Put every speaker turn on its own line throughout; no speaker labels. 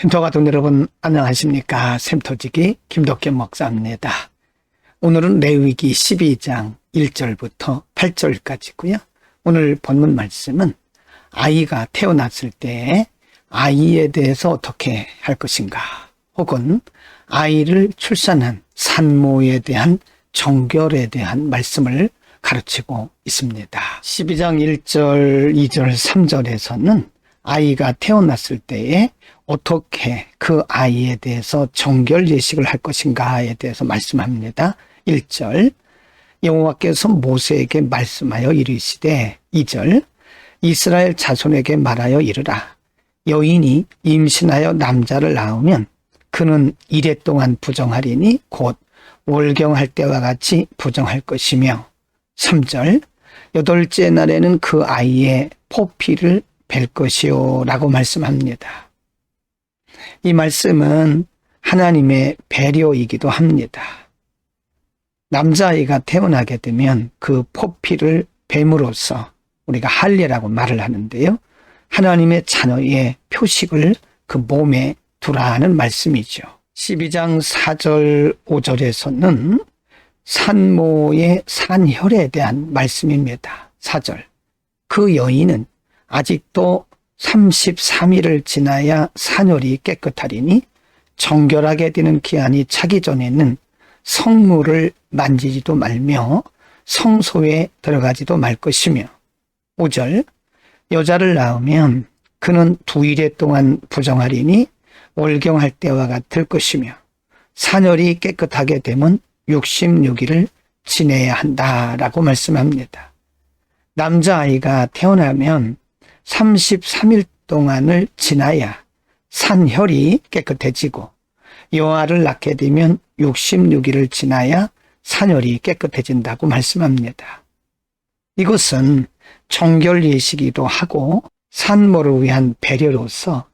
샘터가족 여러분 안녕하십니까. 샘터지기 김덕현 목사입니다. 오늘은 레위기 12장 1절부터 8절까지고요. 오늘 본문 말씀은 아이가 태어났을 때 아이에 대해서 어떻게 할 것인가, 혹은 아이를 출산한 산모에 대한 정결에 대한 말씀을 가르치고 있습니다. 12장 1절, 2절, 3절에서는 아이가 태어났을 때에 어떻게 그 아이에 대해서 정결 예식을 할 것인가에 대해서 말씀합니다. 1절, 여호와께서 모세에게 말씀하여 이르시되, 2절, 이스라엘 자손에게 말하여 이르라. 여인이 임신하여 남자를 낳으면 그는 이레 동안 부정하리니 곧 월경할 때와 같이 부정할 것이며, 3절, 여덟째 날에는 그 아이의 포피를 벨 것이요 라고 말씀합니다. 이 말씀은 하나님의 배려이기도 합니다. 남자아이가 태어나게 되면 그 포피를 뱀으로써 우리가 할례라고 말을 하는데요, 하나님의 자녀의 표식을 그 몸에 두라는 말씀이죠. 12장 4절 5절에서는 산모의 산혈에 대한 말씀입니다. 4절, 그 여인은 아직도 33일을 지나야 산혈이 깨끗하리니 정결하게 되는 기한이 차기 전에는 성물을 만지지도 말며 성소에 들어가지도 말 것이며, 5절, 여자를 낳으면 그는 2일에 동안 부정하리니 월경할 때와 같을 것이며, 산혈이 깨끗하게 되면 66일을 지내야 한다라고 말씀합니다. 남자아이가 태어나면 33일 동안을 지나야 산혈이 깨끗해지고, 여아를 낳게 되면 66일을 지나야 산혈이 깨끗해진다고 말씀합니다. 이것은 정결 예식이기도 하고 산모를 위한 배려로서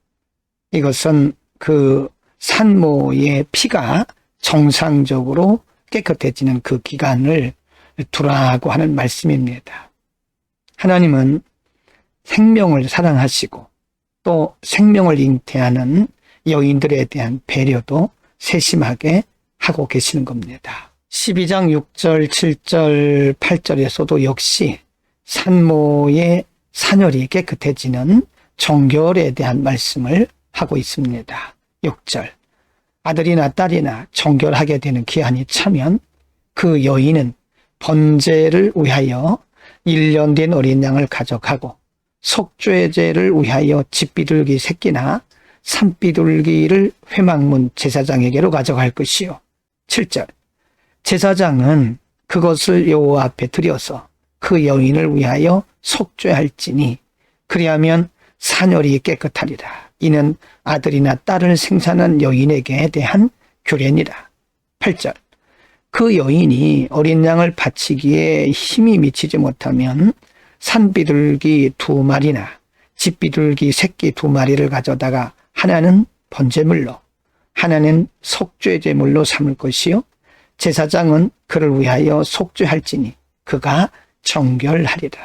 이것은 그 산모의 피가 정상적으로 깨끗해지는 그 기간을 두라고 하는 말씀입니다. 하나님은 생명을 사랑하시고 또 생명을 잉태하는 여인들에 대한 배려도 세심하게 하고 계시는 겁니다. 12장 6절, 7절, 8절에서도 역시 산모의 산혈이 깨끗해지는 정결에 대한 말씀을 하고 있습니다. 6절, 아들이나 딸이나 정결하게 되는 기한이 차면 그 여인은 번제를 위하여 1년 된 어린 양을 가져가고 속죄제를 위하여 집비둘기 새끼나 산비둘기를 회막문 제사장에게로 가져갈 것이요. 7절, 제사장은 그것을 여호와 앞에 드려서 그 여인을 위하여 속죄할지니 그리하면 산혈이 깨끗하리라. 이는 아들이나 딸을 생산한 여인에게 대한 규례니라. 8절, 그 여인이 어린 양을 바치기에 힘이 미치지 못하면 산비둘기 2마리나 집비둘기 새끼 2마리를 가져다가 하나는 번제물로 하나는 속죄제물로 삼을 것이요, 제사장은 그를 위하여 속죄할지니 그가 정결하리라.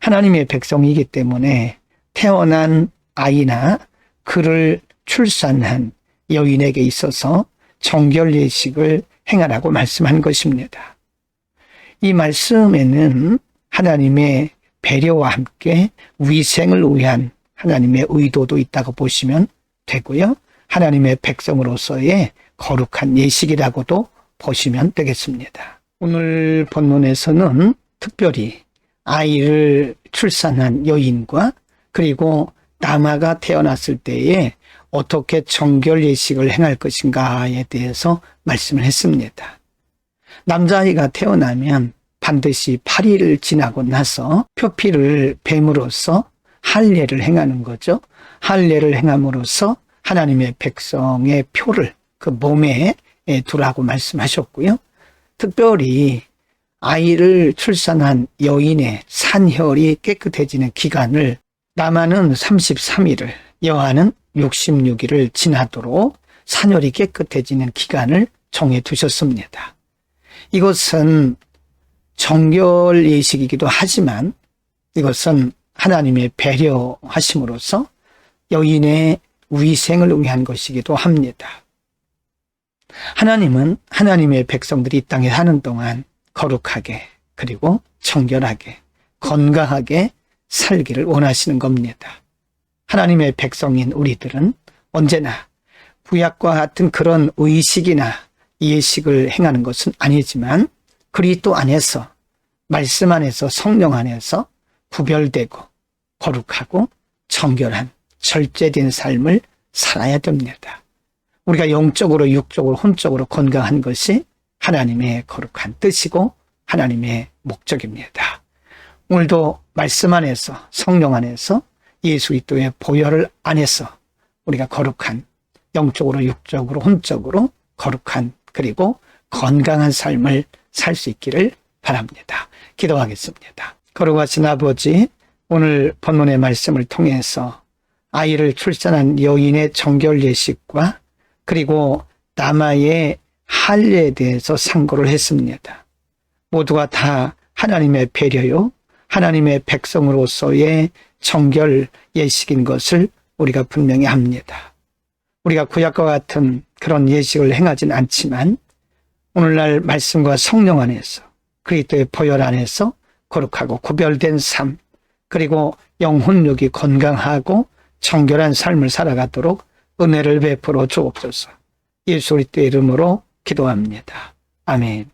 하나님의 백성이기 때문에 태어난 아이나 그를 출산한 여인에게 있어서 정결 예식을 행하라고 말씀한 것입니다. 이 말씀에는 하나님의 배려와 함께 위생을 위한 하나님의 의도도 있다고 보시면 되고요, 하나님의 백성으로서의 거룩한 예식이라고도 보시면 되겠습니다. 오늘 본문에서는 특별히 아이를 출산한 여인과 그리고 남아가 태어났을 때에 어떻게 정결 예식을 행할 것인가에 대해서 말씀을 했습니다. 남자아이가 태어나면 반드시 8일을 지나고 나서 표피를 뱀으로써 할례를 행하는 거죠. 할례를 행함으로써 하나님의 백성의 표를 그 몸에 두라고 말씀하셨고요. 특별히 아이를 출산한 여인의 산혈이 깨끗해지는 기간을 남아는 33일을, 여아는 66일을 지나도록 산혈이 깨끗해지는 기간을 정해 두셨습니다. 이것은 정결 예식이기도 하지만 이것은 하나님의 배려하심으로써 여인의 위생을 위한 것이기도 합니다. 하나님은 하나님의 백성들이 이 땅에 사는 동안 거룩하게 그리고 청결하게 건강하게 살기를 원하시는 겁니다. 하나님의 백성인 우리들은 언제나 구약과 같은 그런 의식이나 예식을 행하는 것은 아니지만 그리스도 안에서 말씀 안에서 성령 안에서 구별되고 거룩하고 청결한 절제된 삶을 살아야 됩니다. 우리가 영적으로 육적으로 혼적으로 건강한 것이 하나님의 거룩한 뜻이고 하나님의 목적입니다. 오늘도 말씀 안에서 성령 안에서 예수 그리스도의 보혈을 안에서 우리가 거룩한 영적으로 육적으로 혼적으로 거룩한 그리고 건강한 삶을 살 수 있기를 바랍니다. 기도하겠습니다. 거룩하신 아버지, 오늘 본문의 말씀을 통해서 아이를 출산한 여인의 정결 예식과 그리고 남아의 할례에 대해서 상고를 했습니다. 모두가 다 하나님의 배려요, 하나님의 백성으로서의 정결 예식인 것을 우리가 분명히 합니다. 우리가 구약과 같은 그런 예식을 행하진 않지만 오늘날 말씀과 성령 안에서 그리스도의 보혈 안에서 거룩하고 구별된 삶 그리고 영혼력이 건강하고 정결한 삶을 살아가도록 은혜를 베풀어 주옵소서. 예수 그리스도의 이름으로 기도합니다. 아멘.